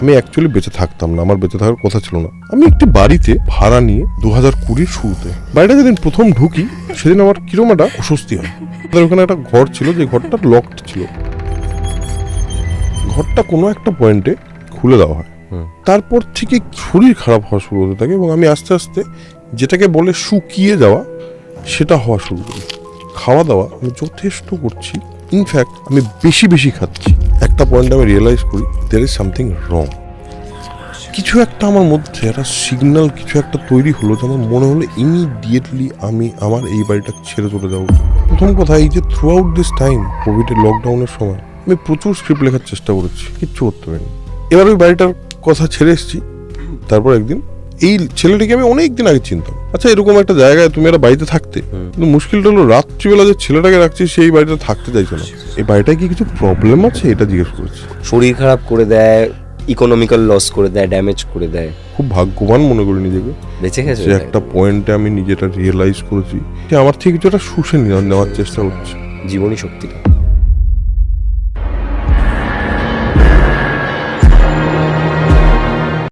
আমি অ্যাকচুয়ালি বেঁচে থাকতাম না, আমার বেঁচে থাকার কথা ছিল না। আমি একটি বাড়িতে ভাড়া নিয়ে 2020 শুরুতে বাড়িটা যেদিন প্রথম ঢুকি সেদিন আমার কিরকম একটা অস্বস্তি হয়। আমাদের ওখানে একটা ঘর ছিল, যে ঘরটা লকড ছিল। ঘরটা কোনো একটা পয়েন্টে খুলে দেওয়া হয়, তারপর থেকে শরীর খারাপ হওয়া শুরু হতে থাকে এবং আমি আস্তে আস্তে যেটাকে বলে শুকিয়ে যাওয়া সেটা হওয়া শুরু করি। খাওয়া দাওয়া আমি যথেষ্ট করছি, ইনফ্যাক্ট আমি বেশি খাচ্ছি। একটা পয়েন্টে আমি রিয়েলাইজ করি দেয়ার ইজ সামথিং রং। কিছু একটা আমার মধ্যে একটা সিগন্যাল কিছু একটা তৈরি হলো, যে আমার মনে হলো ইমিডিয়েটলি আমি আমার এই বাড়িটা ছেড়ে চলে যাবো। প্রথম কথা, এই যে থ্রু আউট দিস টাইম কোভিডের লকডাউনের সময় আমি প্রচুর স্ক্রিপ্ট লেখার চেষ্টা করেছি, কিচ্ছু করতে পারিনি। এবার ওই বাড়িটার কথা ছেড়ে এসেছি। তারপর একদিন এই ছেলেটিকে আমি অনেক দিন আগে চিনতাম। আচ্ছা, এরকম একটা জায়গায় তুমি একটা বাড়িতে থাকতে, কিন্তু মুশকিলটা হলো রাত্রিবেলা যে ছেলেটাকে রাখছি সেই বাড়িতে থাকতে চাইছে না। এই বাড়িটায় কি কিছু প্রবলেম আছে এটা জিজ্ঞেস করেছি। শরীর খারাপ করে দেয়, ইকোনমিক্যাল লস করে দেয়, ড্যামেজ করে দেয়। খুব ভাগ্যবান মনে করি নিজেকে, বেঁচে গেছে যে একটা পয়েন্টে আমি নিজেটা রিয়েলাইজ করেছি যে আমার থেকে কিছুটা শুষে নেওয়ার চেষ্টা করছি জীবনী শক্তিটা।